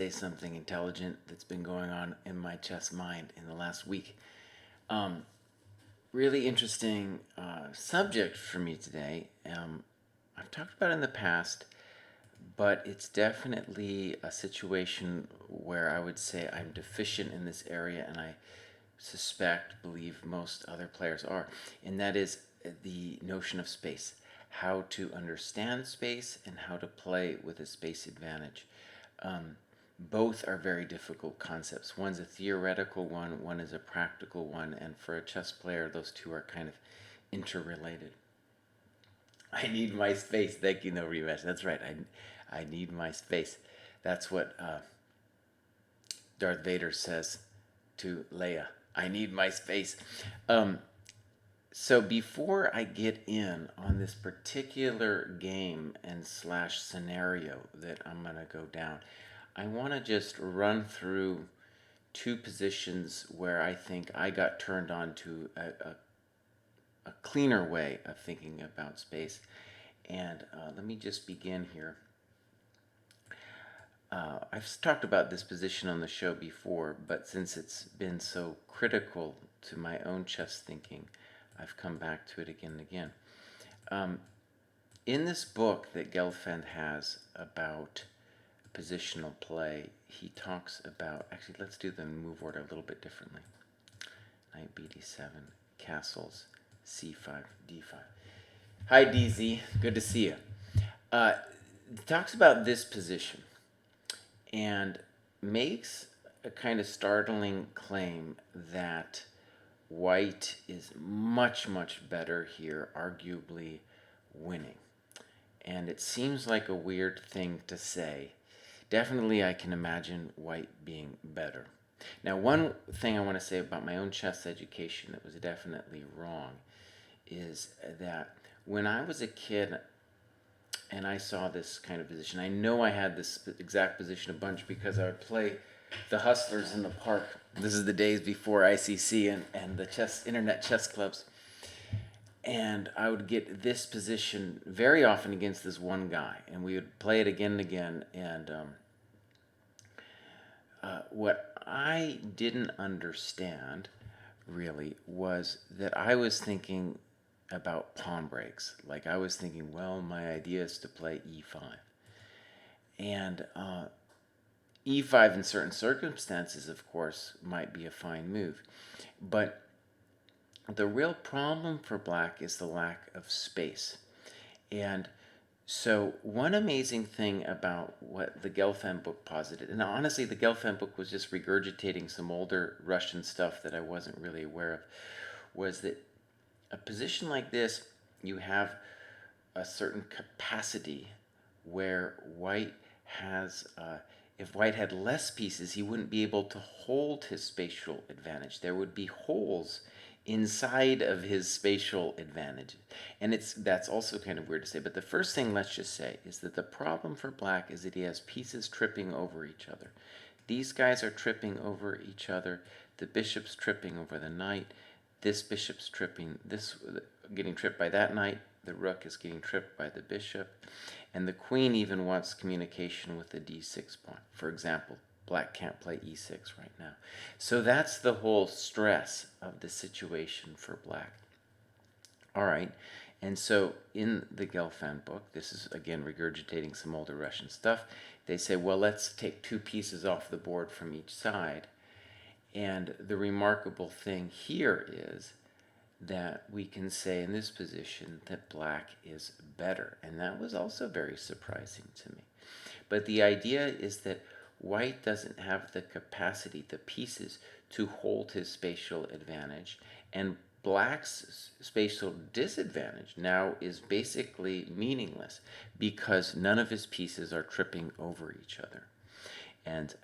Say something intelligent that's been going on in my chess mind in the last week. Really interesting subject for me today. I've talked about it in the past, but it's definitely a situation where I would say I'm deficient in this area, and I believe most other players are, and that is the notion of space. How to understand space and how to play with a space advantage. Both are very difficult concepts. One's a theoretical one is a practical one, and for a chess player, those two are kind of interrelated. I need my space. Thank you, no rematch. That's right. I need my space. That's what Darth Vader says to Leia. I need my space. So before I get in on this particular game and slash scenario that I'm going to go down, I want to just run through two positions where I think I got turned on to a cleaner way of thinking about space. And let me just begin here. I've talked about this position on the show before, but since it's been so critical to my own chess thinking, I've come back to it again and again. In this book that Gelfand has about positional play, he talks about, actually let's do the move order a little bit differently. Knight bd7, castles, c5, d5. Hi DZ, good to see you. Talks about this position and makes a kind of startling claim that white is much, much better here, arguably winning. And it seems like a weird thing to say. Definitely I can imagine white being better. Now, one thing I want to say about my own chess education that was definitely wrong is that when I was a kid and I saw this kind of position, I know I had this exact position a bunch because I would play the hustlers in the park. This is the days before ICC and the internet chess clubs. And I would get this position very often against this one guy, and we would play it again and again. And what I didn't understand really was that I was thinking about pawn breaks. Like I was thinking, well, my idea is to play e5. And e5 in certain circumstances, of course, might be a fine move. But the real problem for black is the lack of space. And so one amazing thing about what the Gelfand book posited, and honestly the Gelfand book was just regurgitating some older Russian stuff that I wasn't really aware of, was that a position like this, you have a certain capacity where white has, if white had less pieces, he wouldn't be able to hold his spatial advantage. There would be holes inside of his spatial advantage. And that's also kind of weird to say, but the first thing let's just say is that the problem for black is that he has pieces tripping over each other. These guys are tripping over each other. The bishop's tripping over the knight. This bishop's tripping, getting tripped by that knight. The rook is getting tripped by the bishop. And the queen even wants communication with the d6 pawn. For example, black can't play e6 right now. So that's the whole stress of the situation for black. All right, and so in the Gelfand book, this is again regurgitating some older Russian stuff, they say, well, let's take two pieces off the board from each side. And the remarkable thing here is that we can say in this position that black is better. And that was also very surprising to me. But the idea is that white doesn't have the capacity, the pieces, to hold his spatial advantage, and black's spatial disadvantage now is basically meaningless because none of his pieces are tripping over each other. And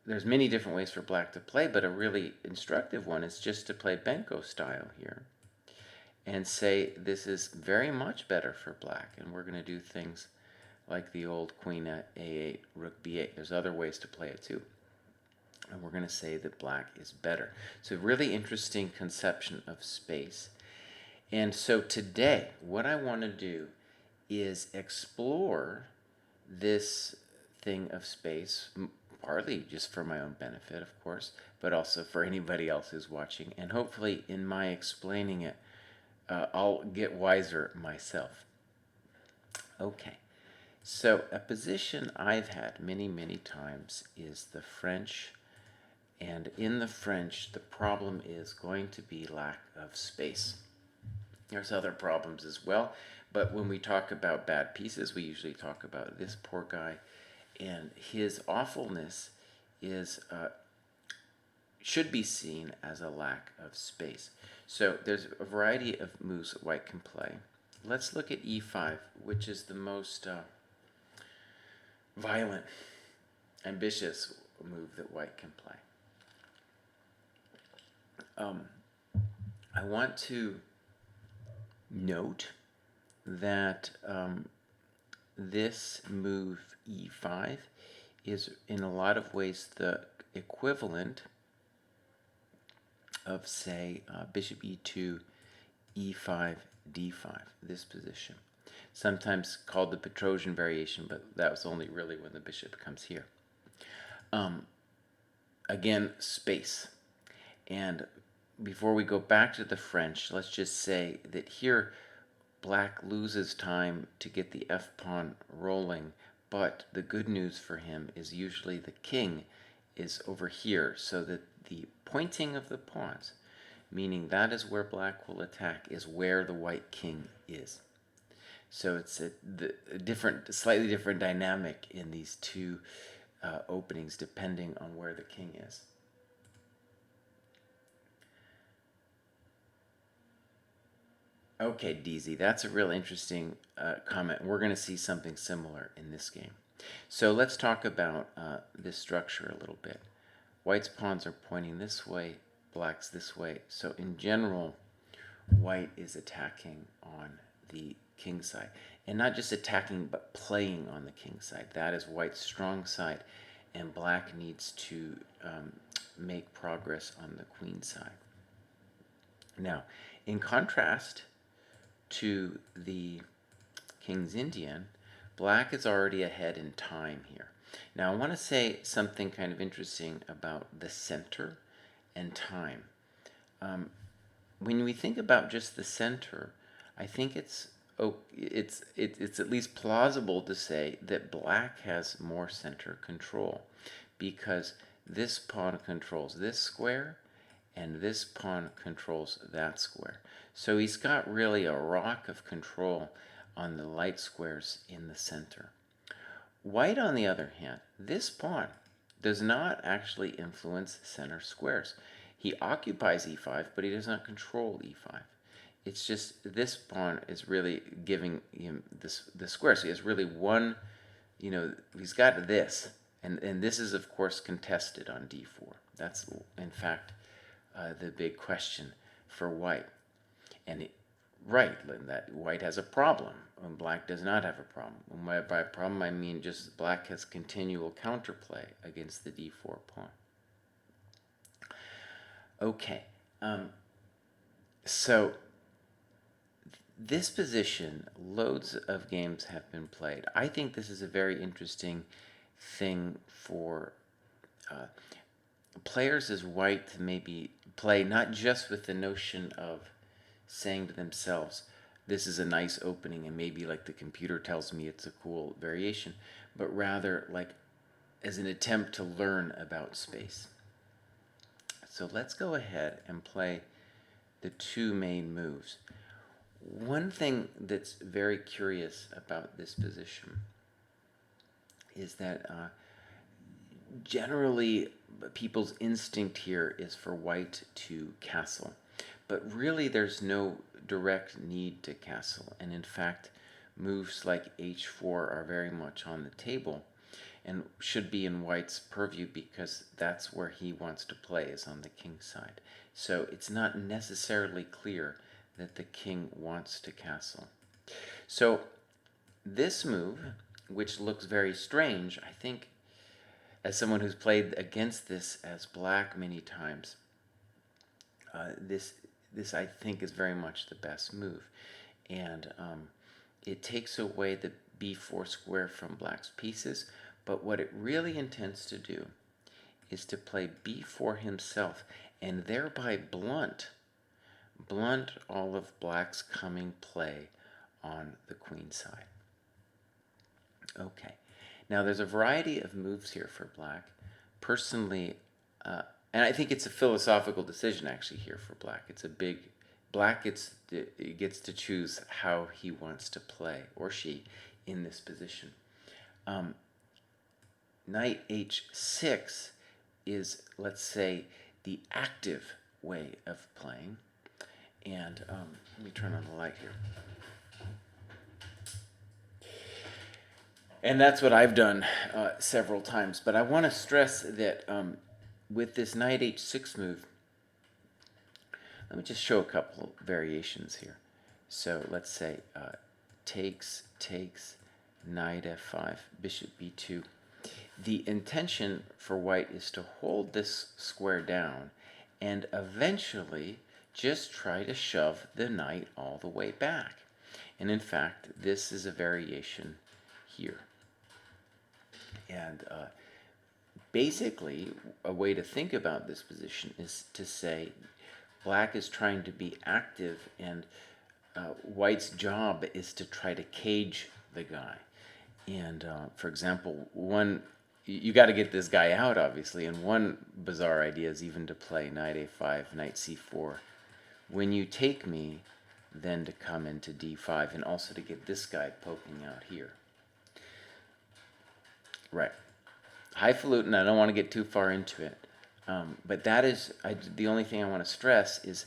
there's many different ways for black to play, but a really instructive one is just to play Benko style here and say this is very much better for black, and we're going to do things like the old queen at a8, rook b8. There's other ways to play it too. And we're going to say that black is better. So a really interesting conception of space. And so today, what I want to do is explore this thing of space, partly just for my own benefit, of course, but also for anybody else who's watching. And hopefully, in my explaining it, I'll get wiser myself. Okay, so a position I've had many, many times is the French. And in the French, the problem is going to be lack of space. There's other problems as well, but when we talk about bad pieces, we usually talk about this poor guy, and his awfulness is should be seen as a lack of space. So there's a variety of moves that white can play. Let's look at e5, which is the most violent, ambitious move that white can play. I want to note that this move e5 is in a lot of ways the equivalent of, say, bishop e2, e5, d5, this position. Sometimes called the Petrosian variation, but that was only really when the bishop comes here. Again, space. And before we go back to the French, let's just say that here black loses time to get the f-pawn rolling, but the good news for him is usually the king is over here, so that the pointing of the pawns, meaning that is where black will attack, is where the white king is. So it's a slightly different dynamic in these two openings depending on where the king is. Okay, DZ, that's a real interesting comment. We're going to see something similar in this game. So let's talk about this structure a little bit. White's pawns are pointing this way, black's this way. So in general, white is attacking on the king side. And not just attacking, but playing on the king side. That is white's strong side. And black needs to make progress on the queen side. Now, in contrast to the King's Indian, black is already ahead in time here. Now I want to say something kind of interesting about the center and time. When we think about just the center, I think it's at least plausible to say that black has more center control, because this pawn controls this square and this pawn controls that square. So he's got really a rock of control on the light squares in the center. White, on the other hand, this pawn does not actually influence center squares. He occupies e5, but he does not control e5. It's just this pawn is really giving him the square. So he has really one, he's got this. And this is, of course, contested on d4. That's, in fact, the big question for white. And that white has a problem, and black does not have a problem. And by problem, I mean just black has continual counterplay against the d4 pawn. Okay, so this position, loads of games have been played. I think this is a very interesting thing for players as white to maybe play, not just with the notion of saying to themselves, this is a nice opening and maybe like the computer tells me it's a cool variation, but rather like as an attempt to learn about space. So let's go ahead and play the two main moves. One thing that's very curious about this position is that generally people's instinct here is for white to castle. But really there's no direct need to castle. And in fact, moves like h4 are very much on the table and should be in white's purview, because that's where he wants to play, is on the king side. So it's not necessarily clear that the king wants to castle. So this move, which looks very strange, I think, as someone who's played against this as black many times, this I think is very much the best move. And it takes away the b4 square from black's pieces, But what it really intends to do is to play b4 himself and thereby blunt all of black's coming play on the queen side. Okay, now there's a variety of moves here for black. Personally, and I think it's a philosophical decision actually here for black. It's a big, black gets to choose how he wants to play, or she, in this position. Knight h6 is, let's say, the active way of playing. And let me turn on the light here. And that's what I've done several times. But I want to stress that with this knight h6 move, let me just show a couple variations here. So let's say takes, knight f5, bishop b2. The intention for white is to hold this square down and eventually just try to shove the knight all the way back. And in fact, this is a variation here. And basically, a way to think about this position is to say black is trying to be active and white's job is to try to cage the guy. And for example, you got to get this guy out, obviously, and one bizarre idea is even to play knight a5, knight c4. When you take me, then to come into d5, and also to get this guy poking out here. Right. Highfalutin, I don't want to get too far into it, but that is, the only thing I want to stress is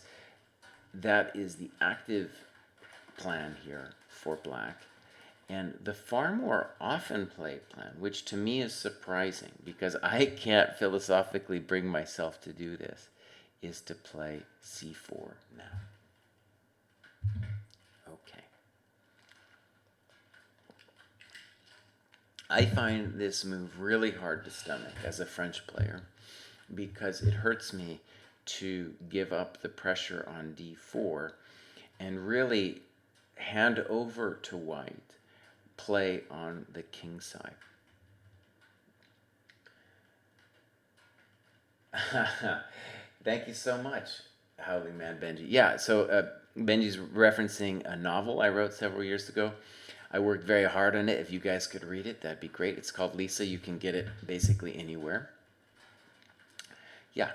that is the active plan here for black. And the far more often played plan, which to me is surprising because I can't philosophically bring myself to do this, is to play c4 now. Okay. I find this move really hard to stomach as a French player because it hurts me to give up the pressure on d4 and really hand over to white play on the king side. Thank you so much, Howling Man Benji. Yeah, so Benji's referencing a novel I wrote several years ago. I worked very hard on it. If you guys could read it, that'd be great. It's called Lisa. You can get it basically anywhere. Yeah,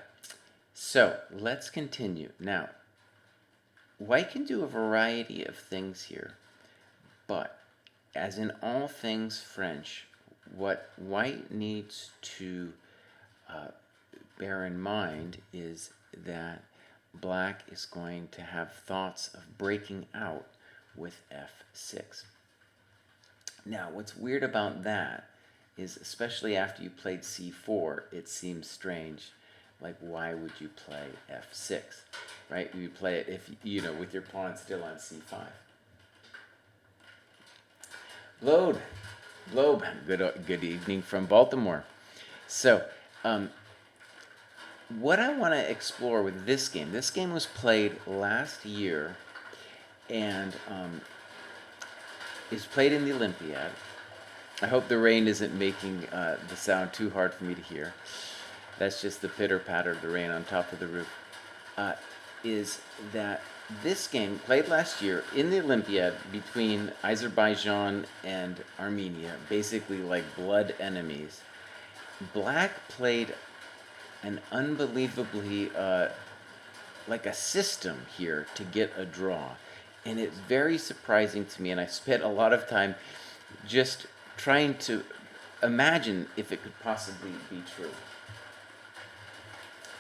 so let's continue. Now, white can do a variety of things here, but as in all things French, what white needs to bear in mind is that black is going to have thoughts of breaking out with f6. Now, what's weird about that is, especially after you played c4, it seems strange. Like, why would you play f6, right? You play it if, with your pawn still on c5. Globe, good evening from Baltimore. So, what I want to explore with this game was played last year and is played in the Olympiad. I hope the rain isn't making the sound too hard for me to hear. That's just the pitter-patter of the rain on top of the roof. Is that this game, played last year in the Olympiad between Azerbaijan and Armenia, basically like blood enemies, black played an unbelievably, like a system here to get a draw. And it's very surprising to me, and I spent a lot of time just trying to imagine if it could possibly be true.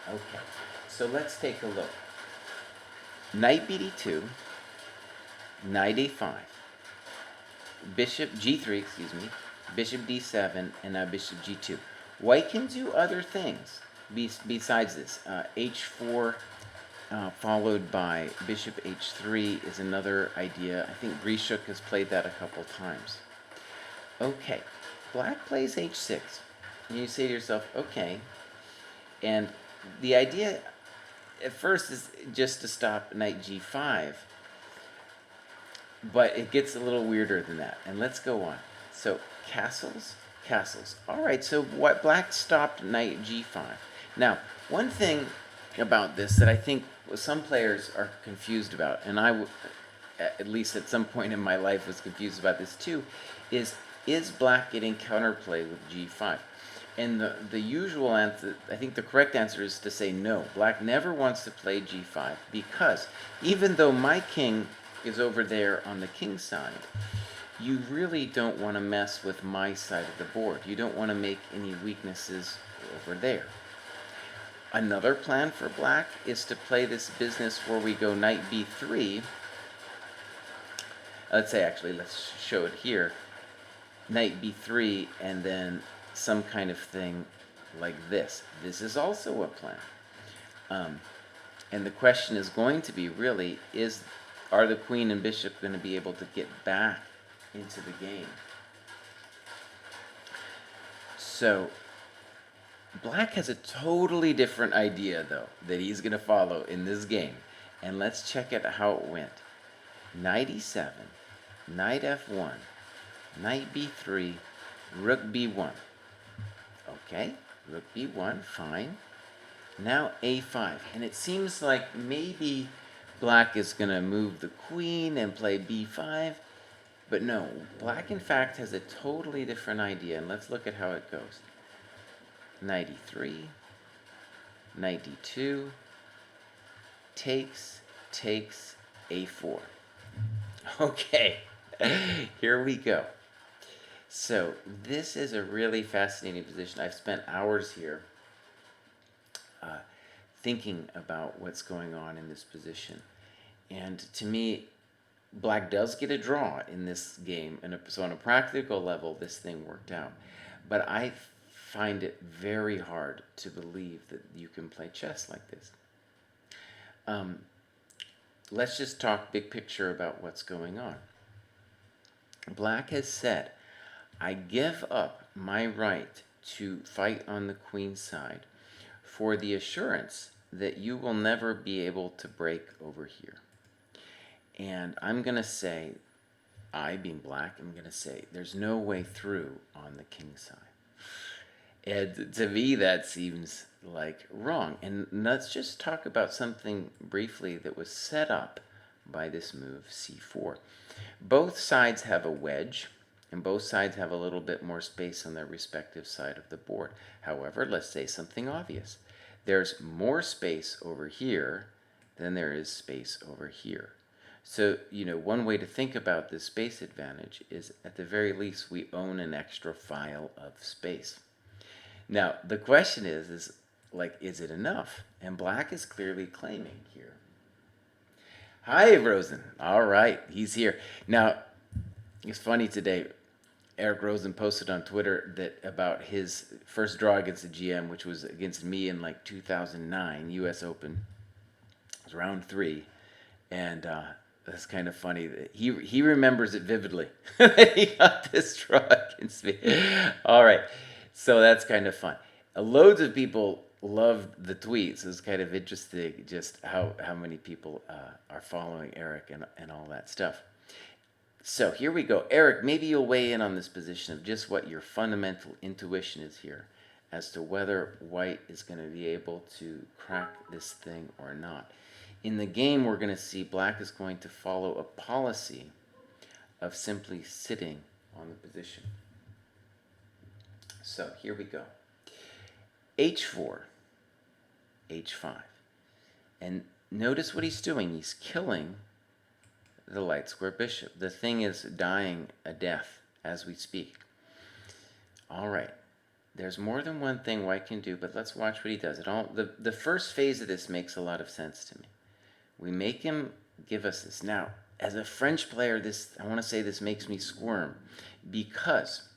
Okay, so let's take a look. Knight bd2, knight a5, bishop g3, bishop d7, and now bishop g2. White can do other things besides this. H4 followed by bishop h3 is another idea. I think Grishuk has played that a couple times. Okay, black plays h6, and you say to yourself, okay, and the idea at first is just to stop knight g5, but it gets a little weirder than that, and let's go on. So castles, castles. All right, so what black stopped knight g5. Now, one thing about this that I think some players are confused about, and at least at some point in my life was confused about this too, is black getting counterplay with g5? And the usual answer, I think the correct answer is to say no. Black never wants to play g5 because even though my king is over there on the king side, you really don't want to mess with my side of the board. You don't want to make any weaknesses over there. Another plan for black is to play this business where we go knight b3. Let's show it here. Knight b3 and then some kind of thing like this. This is also a plan. And the question is going to be really, are the queen and bishop going to be able to get back into the game? So black has a totally different idea, though, that he's going to follow in this game. And let's check out how it went. Knight e7, knight f1, knight b3, rook b1. Okay, rook b1, fine. Now a5, and it seems like maybe black is going to move the queen and play b5, but no, black in fact has a totally different idea, and let's look at how it goes. Knight e3, knight d2, takes, a4. Okay, here we go. So this is a really fascinating position. I've spent hours here thinking about what's going on in this position. And to me, black does get a draw in this game. And so on a practical level, this thing worked out. But I find it very hard to believe that you can play chess like this. Let's just talk big picture about what's going on. Black has said, I give up my right to fight on the queen side for the assurance that you will never be able to break over here. And I'm going to say, I being black, I'm going to say there's no way through on the king side. And to me, that seems like wrong. And let's just talk about something briefly that was set up by this move, c4. Both sides have a wedge, and both sides have a little bit more space on their respective side of the board. However, let's say something obvious. There's more space over here than there is space over here. So, one way to think about this space advantage is, at the very least, we own an extra file of space. Now, the question is it enough? And black is clearly claiming here. Hi, Rosen. All right, he's here. Now, it's funny today, Eric Rosen posted on Twitter that about his first draw against the GM, which was against me in 2009 U.S. Open. It was round 3, and that's kind of funny. That he remembers it vividly. He got this draw against me. All right, so that's kind of fun. Loads of people loved the tweets. It's kind of interesting just how many people are following Eric and all that stuff. So here we go. Eric, maybe you'll weigh in on this position of just what your fundamental intuition is here as to whether white is going to be able to crack this thing or not. In the game, we're going to see black is going to follow a policy of simply sitting on the position. So here we go. h4, h5. And notice what he's doing. He's killing the light square bishop. The thing is dying a death as we speak. All right. There's more than one thing white can do, but let's watch what he does. The first phase of this makes a lot of sense to me. We make him give us this. Now, as a French player, I want to say this makes me squirm because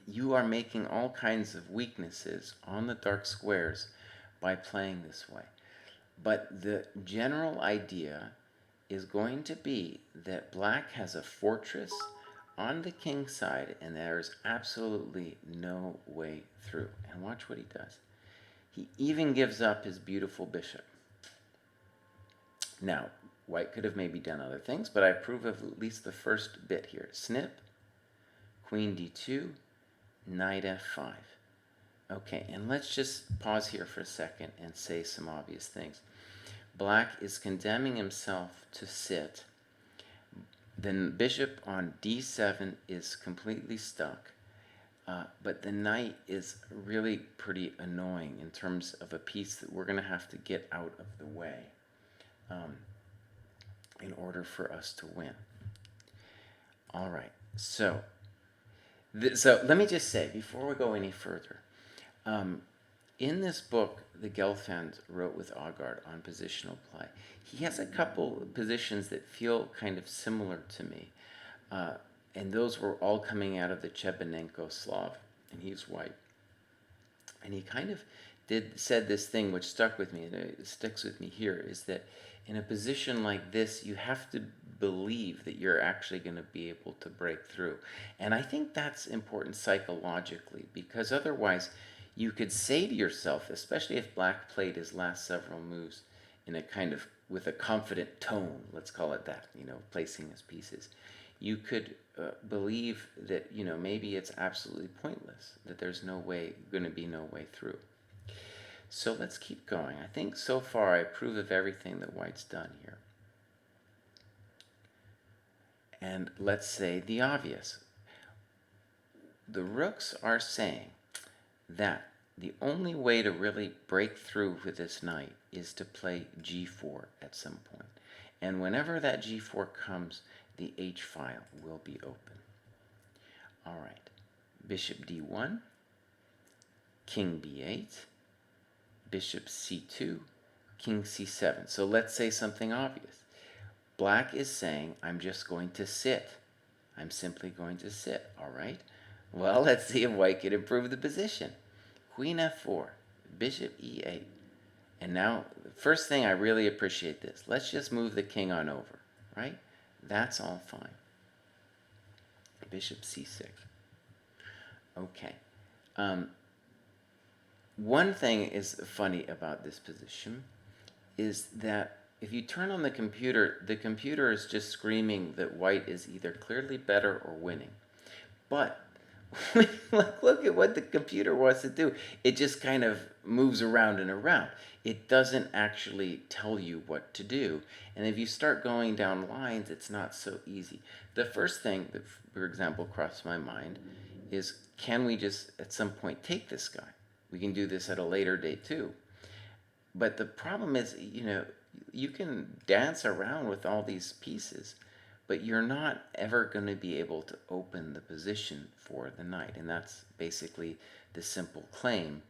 you are making all kinds of weaknesses on the dark squares by playing this way. But the general idea is going to be that black has a fortress on the king side and there's absolutely no way through. And watch what he does. He even gives up his beautiful bishop. Now, white could have maybe done other things, but I approve of at least the first bit here. Snip, queen d2, knight f5. Okay, and let's just pause here for a second and say some obvious things. Black is condemning himself to sit. The bishop on d7 is completely stuck. But the knight is really pretty annoying in terms of a piece that we're going to have to get out of the way in order for us to win. All right, so let me just say, before we go any further, in this book, the Gelfand wrote with Agard on positional play, he has a couple positions that feel kind of similar to me. And those were all coming out of the Chebenenko Slav, and he's white. And he kind of said this thing which stuck with me, and it sticks with me here, is that in a position like this, you have to believe that you're actually going to be able to break through. And I think that's important psychologically, because otherwise you could say to yourself, especially if Black played his last several moves in a kind of, with a confident tone, let's call it that, placing his pieces, you could believe that, maybe it's absolutely pointless, that there's going to be no way through. So let's keep going. I think so far I approve of everything that White's done here. And let's say the obvious. The rooks are saying that the only way to really break through with this knight is to play g4 at some point. And whenever that g4 comes, the h file will be open. All right, bishop d1, king b8, bishop c2, king c7. So let's say something obvious. Black is saying, I'm just going to sit. I'm simply going to sit, all right? Well, let's see if White can improve the position. Queen f4, bishop e8. And now, the first thing, I really appreciate this. Let's just move the king on over, right? That's all fine. Bishop c6. Okay. One thing is funny about this position is that if you turn on the computer is just screaming that White is either clearly better or winning. But look at what the computer wants to do. It just kind of moves around and around. It doesn't actually tell you what to do. And if you start going down lines, it's not so easy. The first thing that, for example, crossed my mind is, can we just at some point take this guy? We can do this at a later date too. But the problem is, you can dance around with all these pieces, but you're not ever going to be able to open the position for the knight. And that's basically the simple claim,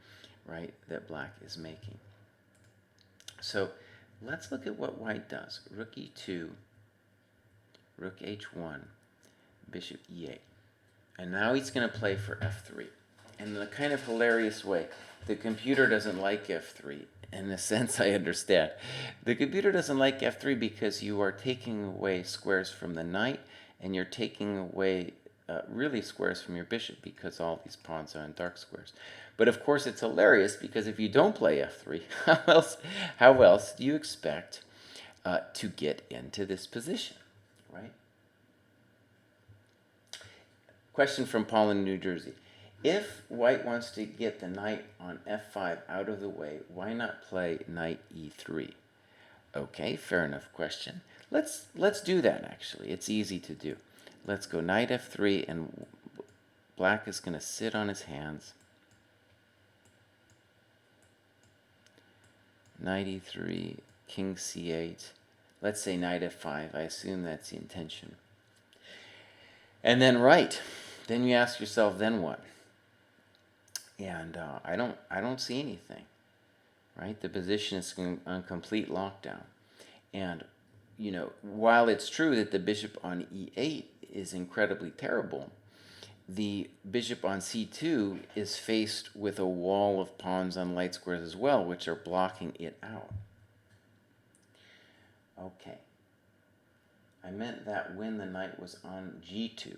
right, that Black is making. So let's look at what White does. Rook e2, rook h1, bishop e8. And now he's going to play for f3. And in a kind of hilarious way, the computer doesn't like f3. In a sense, I understand. The computer doesn't like f3 because you are taking away squares from the knight, and you're taking away really squares from your bishop, because all these pawns are in dark squares. But of course, it's hilarious, because if you don't play f3, how else do you expect to get into this position, right? Question from Paul in New Jersey. If White wants to get the knight on f5 out of the way, why not play knight e3? Okay, fair enough question. Let's do that, actually. It's easy to do. Let's go knight f3, and Black is going to sit on his hands. Knight e3, king c8. Let's say knight f5. I assume that's the intention. And then then you ask yourself, then what? And I don't see anything, right? The position is on complete lockdown. And, while it's true that the bishop on e8 is incredibly terrible, the bishop on c2 is faced with a wall of pawns on light squares as well, which are blocking it out. Okay. I meant that when the knight was on g2.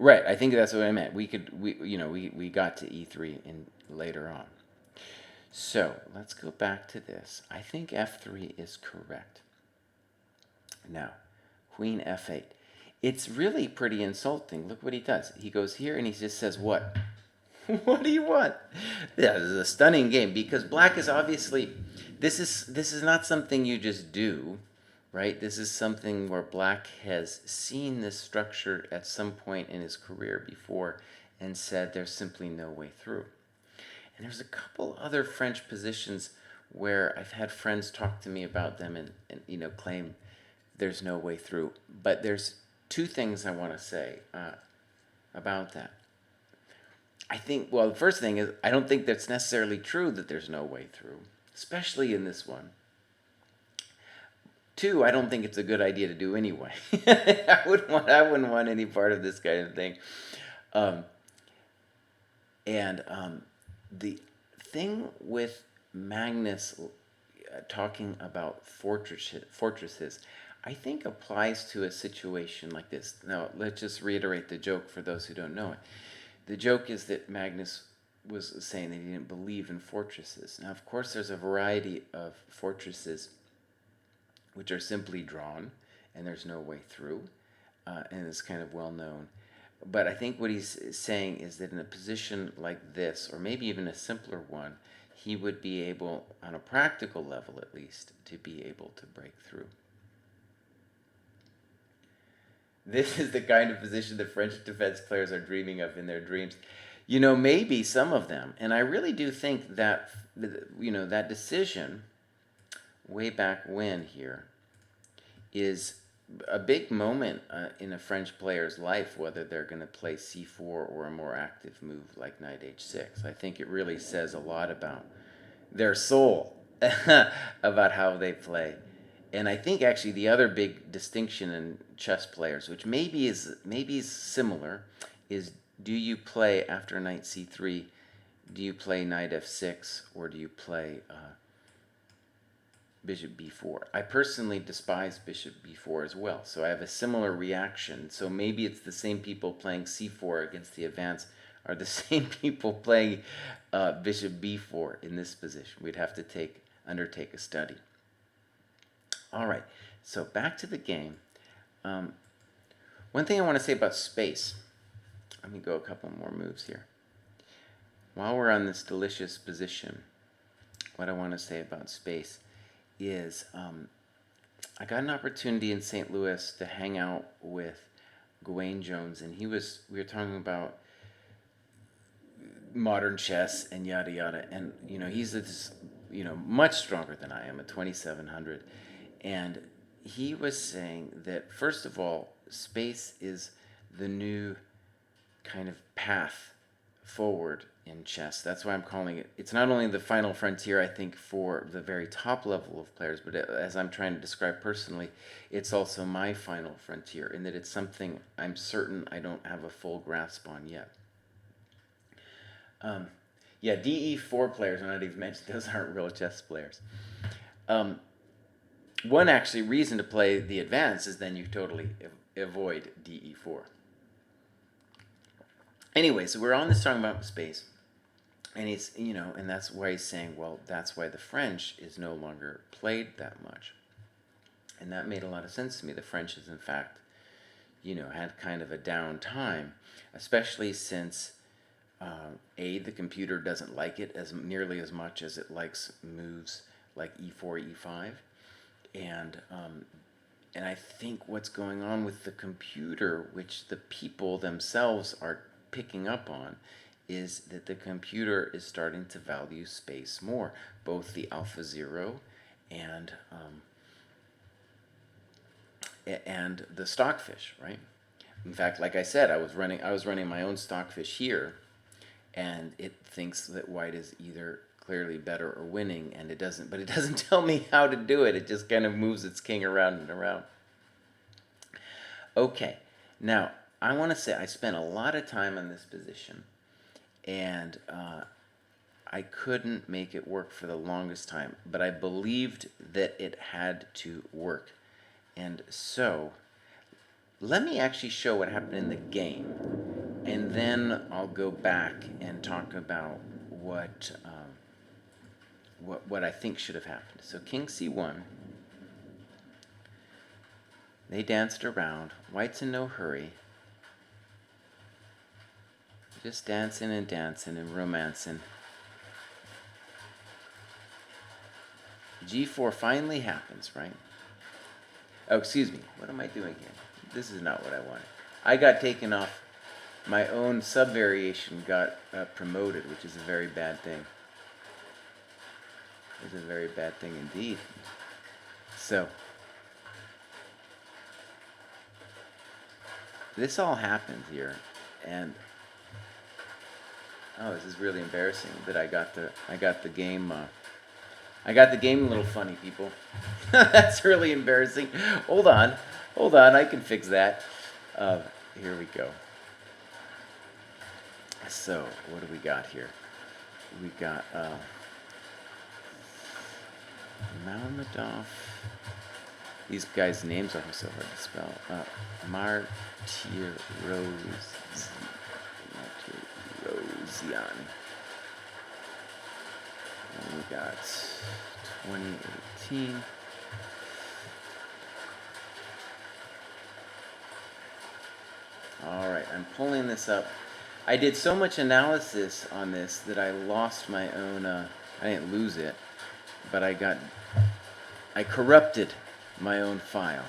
Right, I think that's what I meant. We got to e3 later on. So let's go back to this. I think f3 is correct. Now, queen f8. It's really pretty insulting. Look what he does. He goes here and he just says, what? What do you want? Yeah, this is a stunning game because black is obviously this is not something you just do, right? This is something where black has seen this structure at some point in his career before and said there's simply no way through. And there's a couple other French positions where I've had friends talk to me about them and claim there's no way through. But there's two things I want to say about that. I think, well, the first thing is I don't think that's necessarily true that there's no way through, especially in this one. Two, I don't think it's a good idea to do anyway. I wouldn't want any part of this kind of thing. Um, and the thing with Magnus talking about fortresses, I think applies to a situation like this. Now, let's just reiterate the joke for those who don't know it. The joke is that Magnus was saying that he didn't believe in fortresses. Now, of course, there's a variety of fortresses which are simply drawn, and there's no way through, and it's kind of well known. But I think what he's saying is that in a position like this, or maybe even a simpler one, he would be able, on a practical level at least, to be able to break through. This is the kind of position that French defense players are dreaming of in their dreams. Maybe some of them. And I really do think that, that decision way back when here is a big moment in a French player's life, whether they're going to play c4 or a more active move like knight h6. I think it really says a lot about their soul, about how they play. And I think actually the other big distinction in chess players, which maybe is similar, is do you play after knight c3, do you play knight f6, or do you play bishop b4? I personally despise bishop b4 as well, so I have a similar reaction. So maybe it's the same people playing c4 against the advance are the same people playing bishop b4 in this position. We'd have to undertake a study. All right, so back to the game. One thing I want to say about space. Let me go a couple more moves here. While we're on this delicious position, what I want to say about space is I got an opportunity in St. Louis to hang out with Gawain Jones, and we were talking about modern chess and yada yada, and he's much stronger than I am at 2700. And he was saying that, first of all, space is the new kind of path forward in chess. That's why I'm calling it. It's not only the final frontier, I think, for the very top level of players, but as I'm trying to describe personally, it's also my final frontier, in that it's something I'm certain I don't have a full grasp on yet. Yeah, DE4 players are not even mentioned. Those aren't real chess players. One actually reason to play the advance is then you totally avoid DE4. Anyway, so we're on this talking about space, and it's and that's why he's saying, well, that's why the French is no longer played that much, and that made a lot of sense to me. The French is in fact, had kind of a down time, especially since the computer doesn't like it as nearly as much as it likes moves like e4, e5. And I think what's going on with the computer, which the people themselves are picking up on, is that the computer is starting to value space more, both the AlphaZero and the Stockfish, right? In fact, like I said, I was running my own Stockfish here, and it thinks that white is either clearly better or winning, and it doesn't tell me how to do it. It just kind of moves its king around and around. Okay, now I want to say I spent a lot of time on this position, and I couldn't make it work for the longest time, but I believed that it had to work. And so let me actually show what happened in the game, and then I'll go back and talk about what I think should have happened. So king c1, They danced around. White's in no hurry. Just dancing and dancing and romancing. G4 finally happens, right? Oh, excuse me. What am I doing here? This is not what I wanted. I got taken off. My own sub-variation got promoted, which is a very bad thing. It's a very bad thing indeed. So, this all happened here, and oh, this is really embarrassing that I got the game. I got the game a little funny, people. That's really embarrassing. Hold on, I can fix that. Here we go. So, what do we got here? We got Malmadov. These guys' names are so hard to spell. Martirosian. And we got 2018. All right, I'm pulling this up. I did so much analysis on this that I lost my own, I didn't lose it, but I corrupted my own file.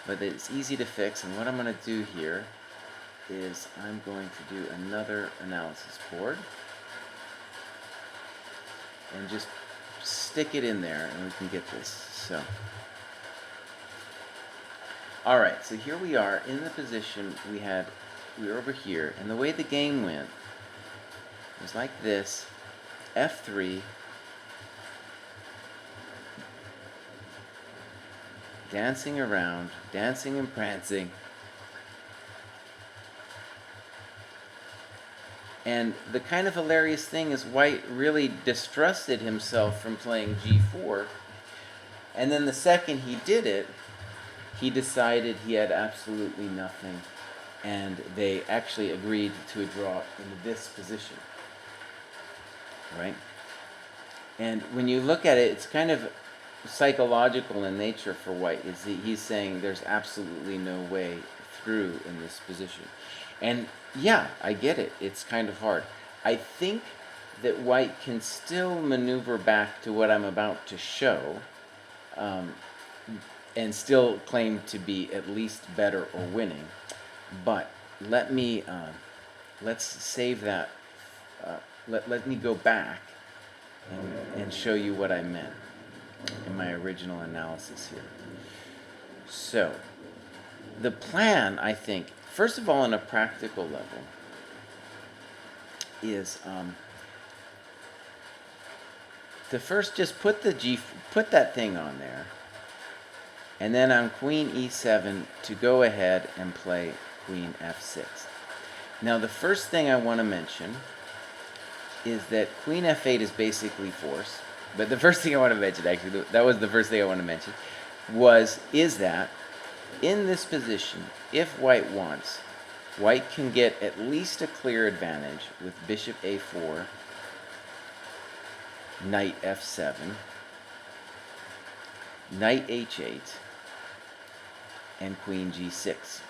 But it's easy to fix, and what I'm going to do here is I'm going to do another analysis board and just stick it in there and we can get this. So, alright, so here we are in the position we were over here, and the way the game went was like this: F3, dancing around, dancing and prancing. And the kind of hilarious thing is White really distrusted himself from playing G4, and then the second he did it, he decided he had absolutely nothing, and they actually agreed to a draw in this position, right? And when you look at it, it's kind of psychological in nature for White. He's saying there's absolutely no way through in this position. And yeah, I get it. It's kind of hard. I think that White can still maneuver back to what I'm about to show, and still claim to be at least better or winning. But let's save that. Let me go back and show you what I meant in my original analysis here. So, the plan, I think, first of all, on a practical level, is to first just put that thing on there, and then on Queen E7 to go ahead and play Queen F6. Now, the first thing I want to mention is that Queen F8 is basically force. But the first thing I want to mention, actually, that was the first thing I want to mention, is that in this position, if White wants, White can get at least a clear advantage with Bishop A4, Knight F7, Knight H8, and Queen G6.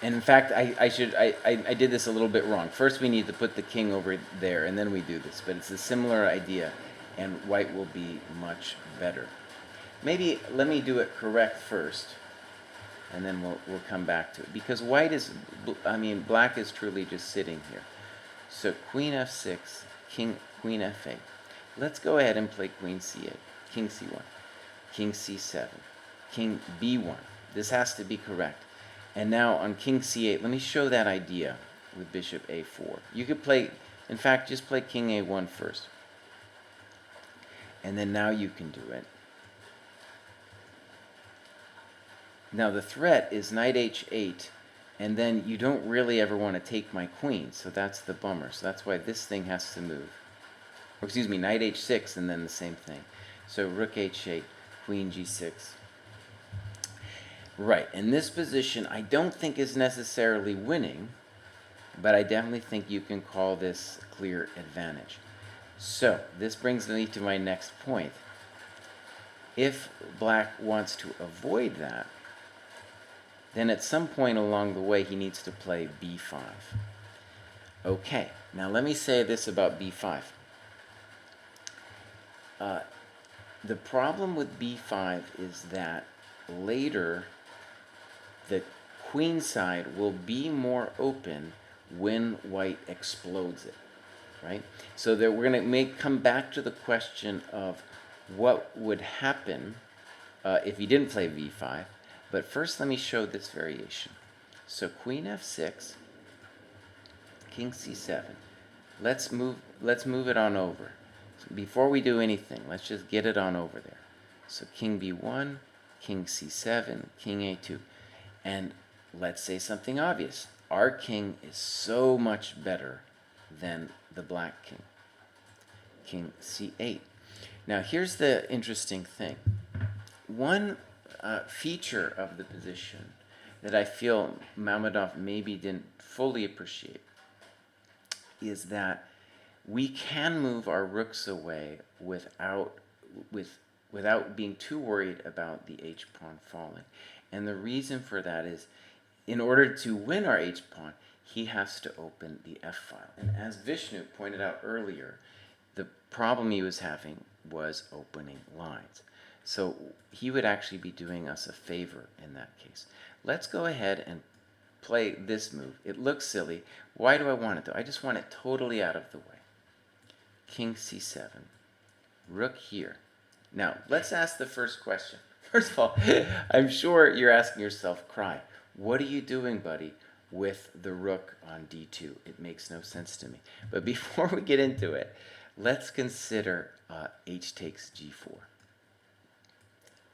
And in fact, I did this a little bit wrong. First, we need to put the king over there, and then we do this. But it's a similar idea, and White will be much better. Maybe let me do it correct first, and then we'll come back to it. Because Black is truly just sitting here. So Queen F6, Queen F8. Let's go ahead and play Queen C8, King C1, King C7, King B1. This has to be correct. And now on King C8, let me show that idea with Bishop A4. You could play, in fact, just play King A1 first. And then now you can do it. Now the threat is Knight H8, and then you don't really ever want to take my queen, so that's the bummer. So that's why this thing has to move. Or excuse me, Knight H6, and then the same thing. So Rook H8, Queen G6. Right, in this position, I don't think is necessarily winning, but I definitely think you can call this clear advantage. So, this brings me to my next point. If black wants to avoid that, then at some point along the way he needs to play b5. Okay, now let me say this about b5. The problem with b5 is that later the queen side will be more open when white explodes it, right? So that we're going to come back to the question of what would happen if he didn't play v5. But first let me show this variation. So queen f6, king c7. Let's move it on over. So before we do anything, let's just get it on over there. So king b1, king c7, king a2. And let's say something obvious. Our king is so much better than the black king. King c8. Now here's the interesting thing. One feature of the position that I feel Mammadov maybe didn't fully appreciate is that we can move our rooks away without being too worried about the h-pawn falling. And the reason for that is, in order to win our h-pawn, he has to open the f-file. And as Vishnu pointed out earlier, the problem he was having was opening lines. So he would actually be doing us a favor in that case. Let's go ahead and play this move. It looks silly. Why do I want it though? I just want it totally out of the way. King c7, rook here. Now, let's ask the first question. First of all, I'm sure you're asking yourself, Cry, what are you doing, buddy, with the rook on d2? It makes no sense to me. But before we get into it, let's consider h takes g4.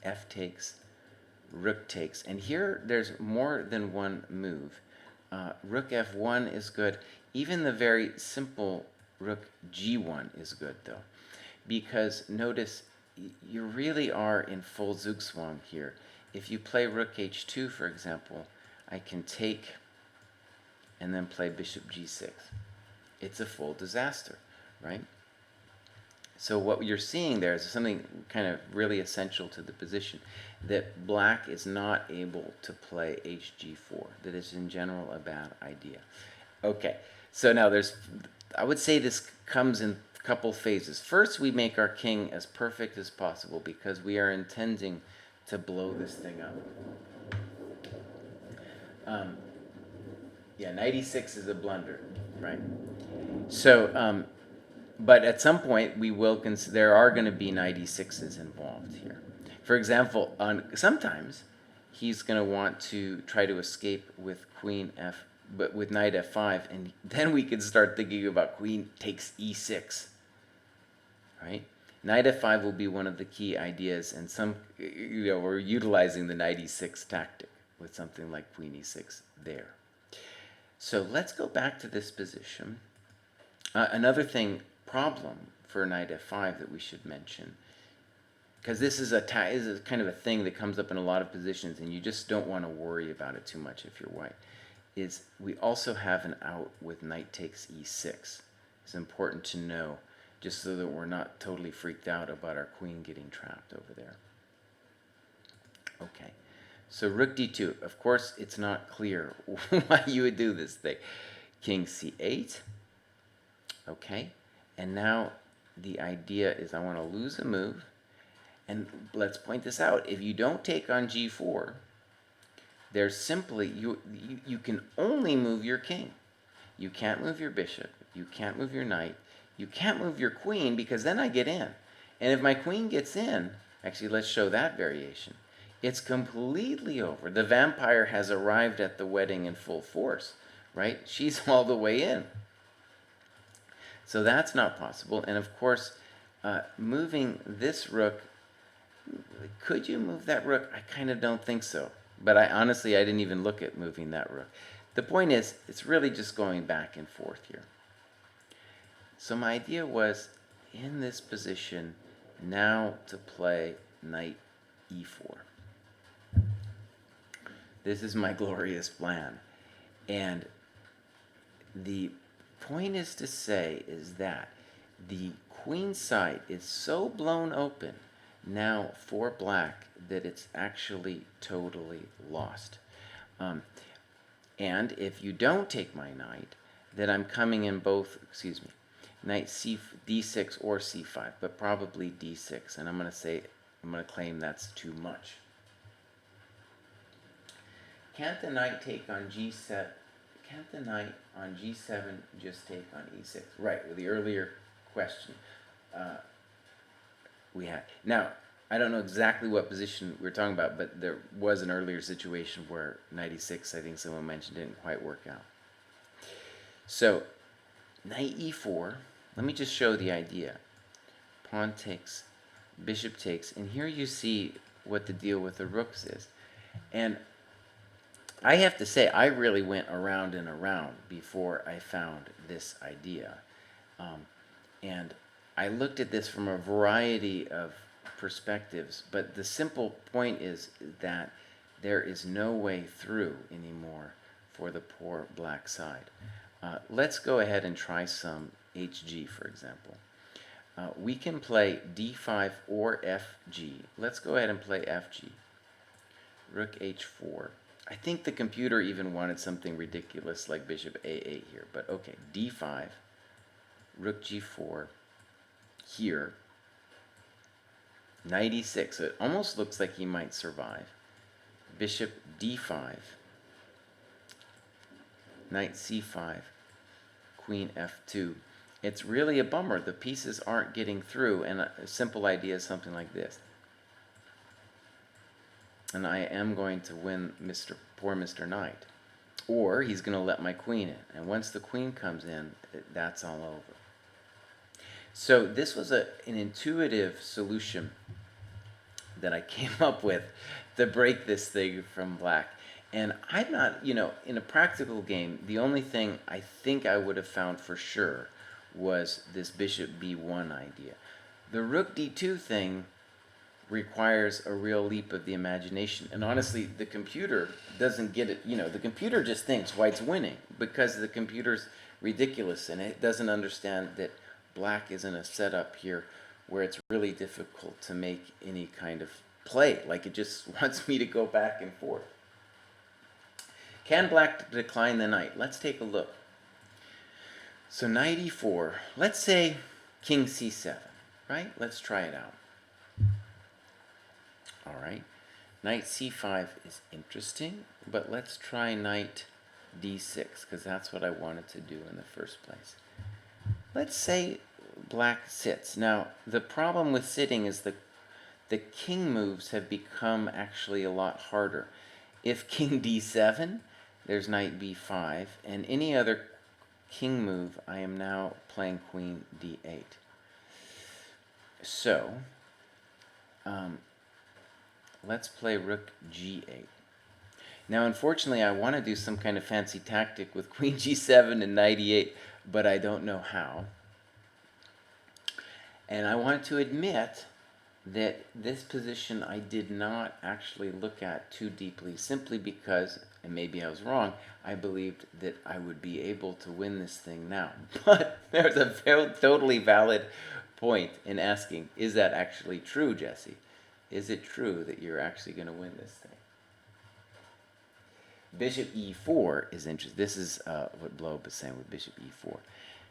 F takes, rook takes. And here there's more than one move. Rook f1 is good. Even the very simple rook g1 is good, though. Because notice, you really are in full zugzwang here. If you play rook h2, for example, I can take and then play bishop g6. It's a full disaster, right? So what you're seeing there is something kind of really essential to the position, that black is not able to play hg4, that is in general a bad idea. Okay, so now I would say this comes in a couple phases. First, we make our king as perfect as possible because we are intending to blow this thing up. Yeah, 96 is a blunder, right? So, but at some point, we will there are going to be 96s involved here. For example, sometimes he's going to want to try to escape with queen f, but with knight f5, and then we can start thinking about queen takes e6, right? Knight f5 will be one of the key ideas, and we're utilizing the knight e6 tactic with something like queen e6 there. So let's go back to this position. Another problem for knight f5 that we should mention, because this is kind of a thing that comes up in a lot of positions, and you just don't want to worry about it too much if you're white, is we also have an out with knight takes e6. It's important to know, just so that we're not totally freaked out about our queen getting trapped over there. Okay, so rook d2. Of course, it's not clear why you would do this thing. King c8. Okay, and now the idea is I want to lose a move, and let's point this out. If you don't take on g4, there's simply, you can only move your king. You can't move your bishop, you can't move your knight, you can't move your queen, because then I get in. And if my queen gets in, actually let's show that variation, it's completely over. The vampire has arrived at the wedding in full force, right? She's all the way in. So that's not possible. And of course, moving this rook, could you move that rook? I kind of don't think so. But honestly, I didn't even look at moving that rook. The point is, it's really just going back and forth here. So my idea was, in this position, now to play knight e4. This is my glorious plan. And the point is to say is that the queen side is so blown open now for black that it's actually totally lost. Um, and if you don't take my knight, then I'm coming in both, excuse me, knight d6 or c5, but probably d6. And I'm going to claim that's too much. Can't the knight take on g7? Can't the knight on g7 just take on e6? Right, with the earlier question we had. Now, I don't know exactly what position we're talking about, but there was an earlier situation where knight e6, I think someone mentioned, didn't quite work out. So, knight e4, let me just show the idea. Pawn takes, bishop takes, and here you see what the deal with the rooks is. And I have to say, I really went around and around before I found this idea. And I looked at this from a variety of perspectives, but the simple point is that there is no way through anymore for the poor black side. Let's go ahead and try some HG, for example. We can play D5 or FG. Let's go ahead and play FG. Rook H4. I think the computer even wanted something ridiculous like bishop A8 here, but okay, D5, Rook G4, here, knight E6, so it almost looks like he might survive. Bishop D5, knight C5, queen F2. It's really a bummer. The pieces aren't getting through, and a simple idea is something like this. And I am going to win poor Mr. Knight. Or he's going to let my queen in. And once the queen comes in, that's all over. So this was an intuitive solution that I came up with to break this thing from black. And I'm not, in a practical game, the only thing I think I would have found for sure was this bishop b1 idea. The rook d2 thing requires a real leap of the imagination. And honestly, the computer doesn't get it. The computer just thinks white's winning because the computer's ridiculous and it doesn't understand that black is in a setup here where it's really difficult to make any kind of play. Like it just wants me to go back and forth. Can black decline the knight? Let's take a look. So knight e4. Let's say king c7, right? Let's try it out. All right, knight c5 is interesting, but let's try knight d6 because that's what I wanted to do in the first place. Let's say black sits. Now, the problem with sitting is the king moves have become actually a lot harder. If king d7, there's knight b5, and any other king move, I am now playing queen d8. So, let's play rook g8. Now, unfortunately, I want to do some kind of fancy tactic with queen g7 and knight e8, but I don't know how. And I want to admit that this position I did not actually look at too deeply, simply because, and maybe I was wrong, I believed that I would be able to win this thing now. But there's a totally valid point in asking, is that actually true, Jesse? Is it true that you're actually going to win this thing? Bishop e4 is interesting. This is what Blob is saying with bishop e4.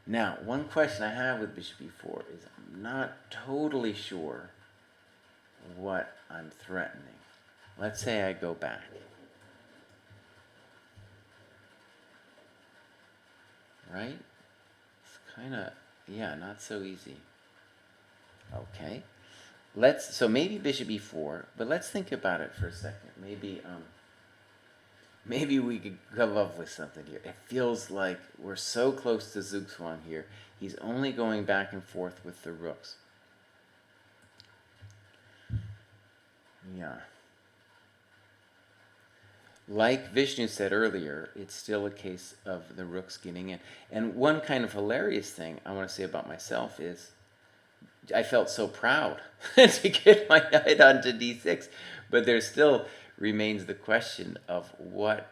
Now, one question I have with bishop e4 is I'm not totally sure what I'm threatening. Let's say I go back. Right? It's kind of, yeah, not so easy. Okay. So maybe bishop e4, but let's think about it for a second. Maybe we could come up with something here. It feels like we're so close to Zugzwang here. He's only going back and forth with the rooks. Yeah. Like Vishnu said earlier, it's still a case of the rooks getting in. And one kind of hilarious thing I want to say about myself is I felt so proud to get my knight onto d6, but there still remains the question of what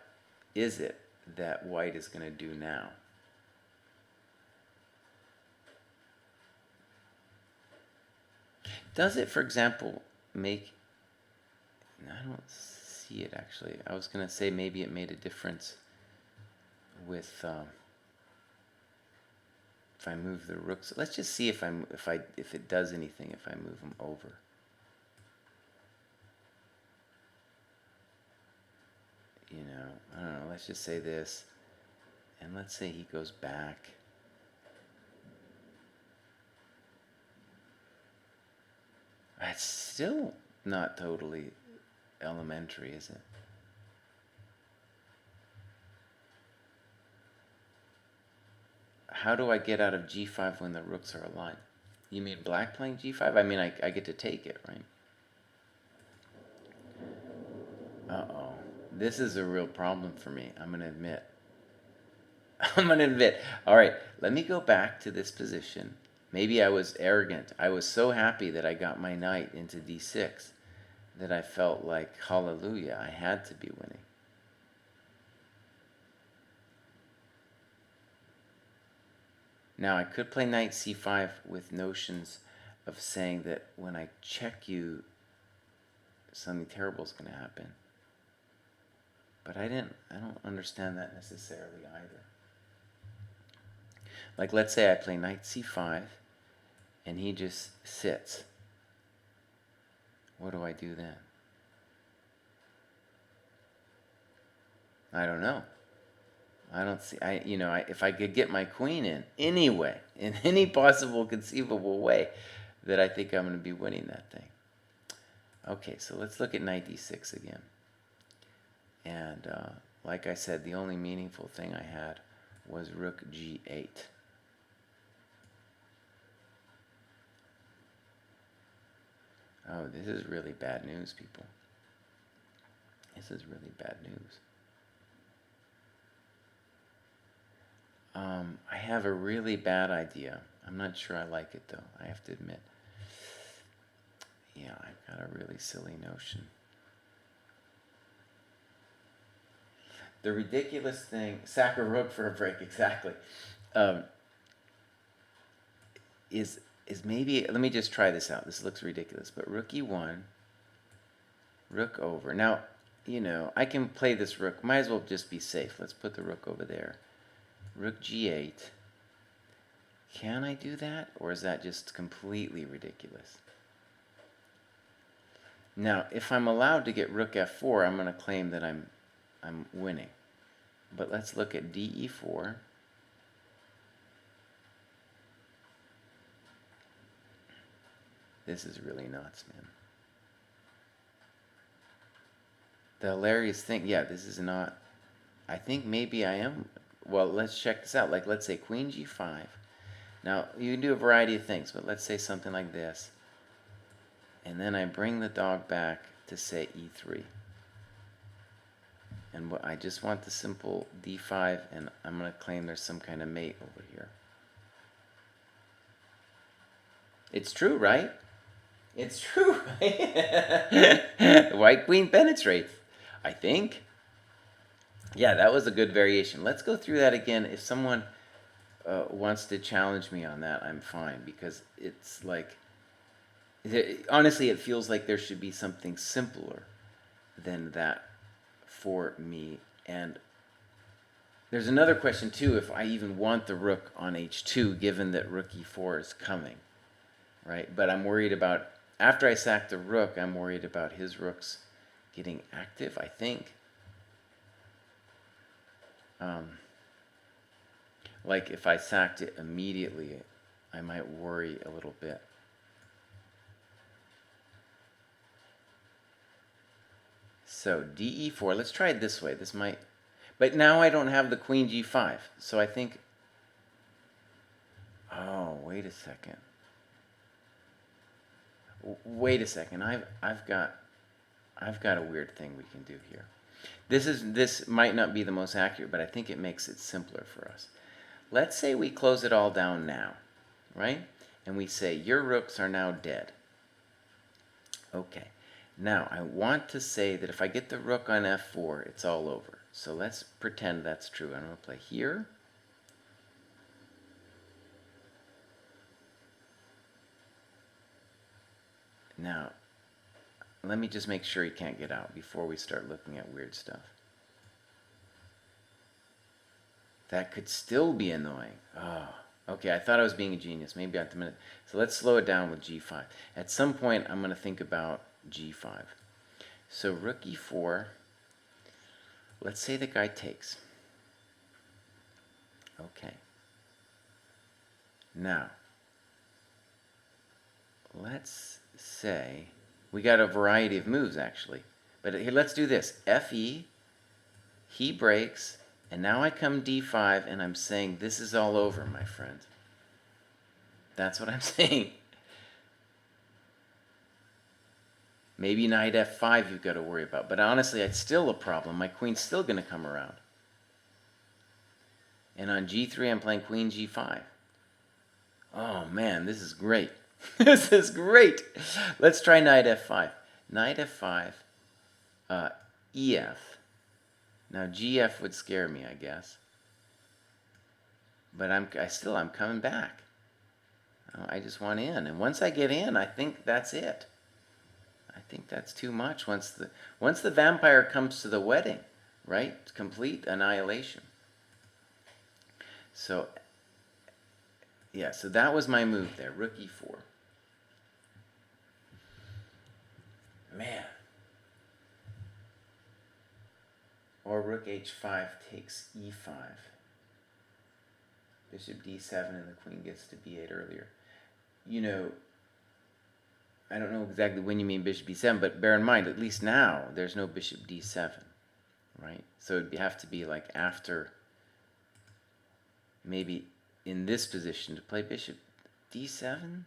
is it that white is going to do now? Does it, for example, make... I don't see it actually. I was going to say maybe it made a difference with if I move the rooks. Let's just see if it does anything if I move them over. You know, I don't know. Let's just say this, and let's say he goes back. It's still not totally elementary, is it? How do I get out of g5 when the rooks are aligned? You mean black playing g5? I mean, I get to take it, right? Uh-oh. This is a real problem for me, I'm going to admit. I'm going to admit. All right, let me go back to this position. Maybe I was arrogant. I was so happy that I got my knight into d6 that I felt like, hallelujah, I had to be winning. Now, I could play knight c5 with notions of saying that when I check you, something terrible is going to happen. But I don't understand that necessarily either. Like, let's say I play knight c5, and he just sits. What do I do then? I don't know. I don't see. If I could get my queen in any way, in any possible conceivable way, that I think I'm going to be winning that thing. Okay, so let's look at knight d6 again. And like I said, the only meaningful thing I had was rook g8. Oh, this is really bad news, people. This is really bad news. I have a really bad idea. I'm not sure I like it, though, I have to admit. Yeah, I've got a really silly notion. The ridiculous thing, sack a rook for a break, exactly, is maybe, let me just try this out. This looks ridiculous, but rook e1, rook over. Now, I can play this rook. Might as well just be safe. Let's put the rook over there. Rook g8. Can I do that, or is that just completely ridiculous? Now, if I'm allowed to get rook f4, I'm going to claim that I'm winning. But let's look at de4. This is really nuts, man. The hilarious thing, yeah, this is not, I think maybe I am, well, let's check this out. Like, let's say queen g5. Now, you can do a variety of things, but let's say something like this. And then I bring the dog back to, say, e3. And I just want the simple d5, and I'm going to claim there's some kind of mate over here. It's true, right? It's true, right? White queen penetrates, I think. Yeah, that was a good variation. Let's go through that again. If someone wants to challenge me on that, I'm fine, because it's like, honestly, it feels like there should be something simpler than that for me. And there's another question too, if I even want the rook on h2, given that rook e4 is coming, right? But I'm worried about, after I sack the rook, I'm worried about his rooks getting active, I think. Like if I sacked it immediately, I might worry a little bit. So de4, let's try it this way. This might, but now I don't have the queen g5, so I think, oh, wait a second. Wait a second. I've got a weird thing we can do here. This might not be the most accurate, but I think it makes it simpler for us. Let's say we close it all down now, right? And we say your rooks are now dead. Okay. Now I want to say that if I get the rook on f4, it's all over. So let's pretend that's true. I'm going to play here. Now, let me just make sure he can't get out before we start looking at weird stuff. That could still be annoying. Oh, okay, I thought I was being a genius. Maybe at the minute. So let's slow it down with g5. At some point, I'm going to think about g5. So rook e4. Let's say the guy takes. Okay. Now, let's say we got a variety of moves, actually. But here, let's do this. Fe, he breaks, and now I come d5, and I'm saying this is all over, my friend. That's what I'm saying. Maybe knight f5 you've got to worry about. But honestly, it's still a problem. My queen's still going to come around. And on g3, I'm playing queen g5. Oh, man, this is great. This is great. Let's try knight f5. Knight f5, ef. Now, gf would scare me, I guess. But I'm coming back. I just want in. And once I get in, I think that's it. I think that's too much. Once the vampire comes to the wedding, right? It's complete annihilation. So, yeah, so that was my move there, rook e4. Man. Or rook h5 takes e5. Bishop d7 and the queen gets to b8 earlier. You know, I don't know exactly when you mean bishop d7, but bear in mind, at least now, there's no bishop d7, right? So it'd have to be like after, maybe in this position to play bishop d7.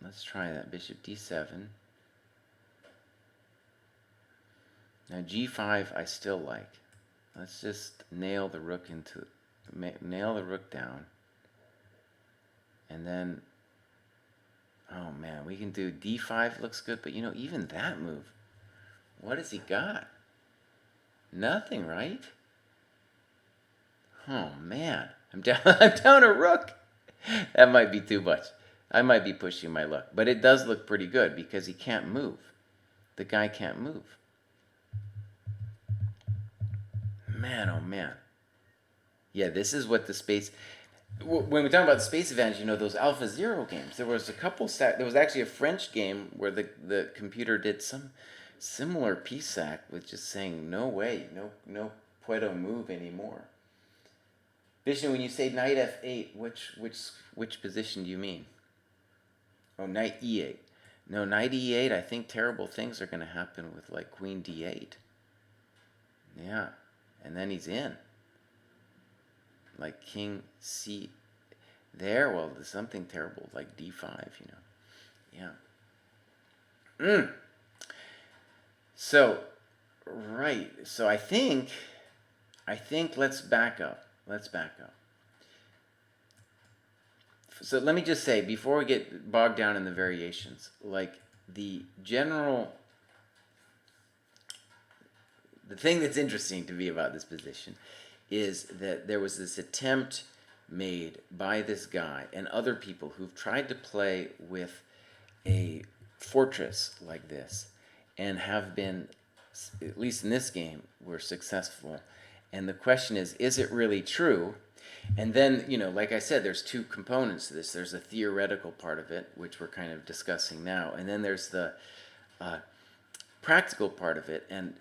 Let's try that, bishop d7. Now g5 I still like. Let's just nail the rook down. And then, oh man, we can do d5 looks good, but you know, even that move, what has he got? Nothing, right? Oh man, I'm down a rook. That might be too much. I might be pushing my luck, but it does look pretty good because he can't move. The guy can't move. Man, oh man. Yeah, this is what the space... When we talk about the space advantage, you know, those Alpha Zero games, there was a couple... There was actually a French game where the computer did some similar PSAC with just saying, no way, no puedo move anymore. Vishnu, when you say knight f8, which position do you mean? Oh, knight e8. No, knight e8, I think terrible things are going to happen with, like, queen d8. Yeah. And then he's in. Like king c there, well, there's something terrible, like d5, you know. Yeah. So, right. So I think let's back up. So let me just say, before we get bogged down in the variations, like the thing that's interesting to me about this position is that there was this attempt made by this guy and other people who've tried to play with a fortress like this and have been, at least in this game, were successful. And the question is it really true? And then, you know, like I said, there's two components to this. There's a theoretical part of it, which we're kind of discussing now. And then there's the practical part of it. And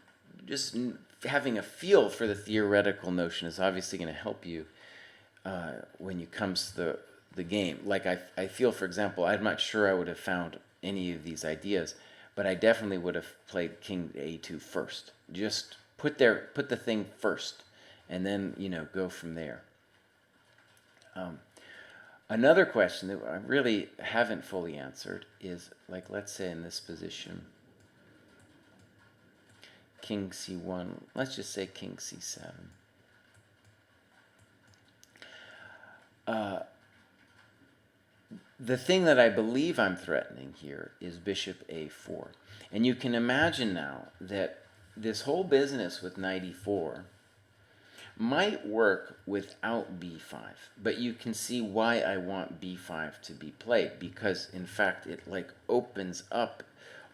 just having a feel for the theoretical notion is obviously going to help you when you comes to the game. Like I feel, for example, I'm not sure I would have found any of these ideas, but I definitely would have played king a2 first. Just put the thing first, and then, you know, go from there. Another question that I really haven't fully answered is, like, let's say in this position, king c1, let's just say king c7. The thing that I believe I'm threatening here is bishop a4. And you can imagine now that this whole business with knight e4 might work without b5, but you can see why I want b5 to be played, because in fact it like opens up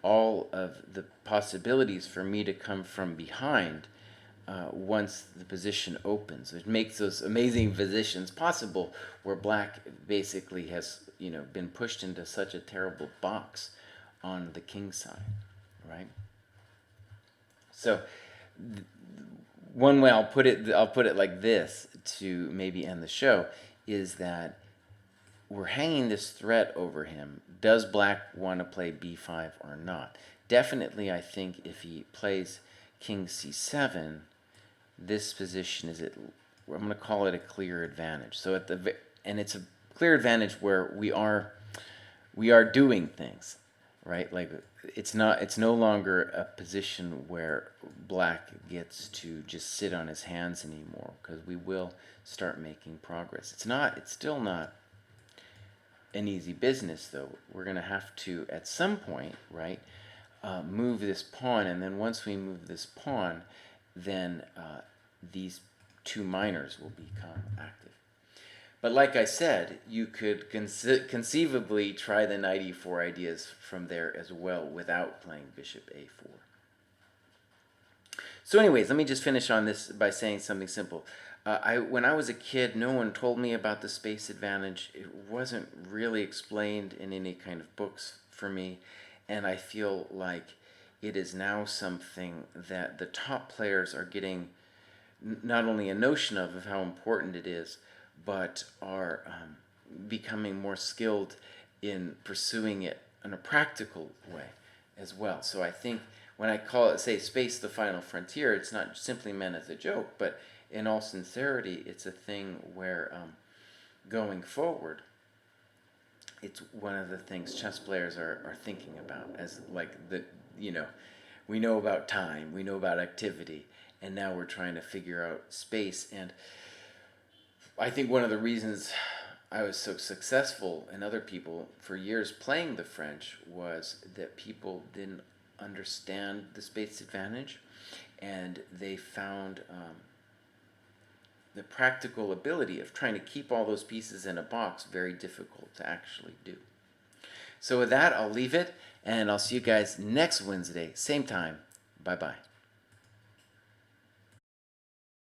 all of the possibilities for me to come from behind once the position opens. It makes those amazing positions possible where black basically has, been pushed into such a terrible box on the king side, right? So one way I'll put it like this to maybe end the show, is that we're hanging this threat over him. Does black want to play b5 or not? Definitely, I think if he plays king c7, this position is I'm going to call it a clear advantage. So and it's a clear advantage where we are doing things, right? Like it's no longer a position where black gets to just sit on his hands anymore, because we will start making progress. It's still not an easy business, though. We're going to have to at some point, right, move this pawn, and then once we move this pawn, then these two minors will become active. But like I said, you could conceivably try the knight e4 ideas from there as well without playing bishop a4. So anyways, let me just finish on this by saying something simple. When I was a kid, no one told me about the space advantage. It wasn't really explained in any kind of books for me, and I feel like it is now something that the top players are getting not only a notion of how important it is, but are becoming more skilled in pursuing it in a practical way as well. So I think when I say space the final frontier, it's not simply meant as a joke, but in all sincerity, it's a thing where going forward, it's one of the things chess players are thinking about, as like we know about time, we know about activity, and now we're trying to figure out space. And I think one of the reasons I was so successful and other people for years playing the French was that people didn't understand the space advantage, and they found the practical ability of trying to keep all those pieces in a box very difficult to actually do. So with that, I'll leave it, and I'll see you guys next Wednesday, same time. Bye-bye.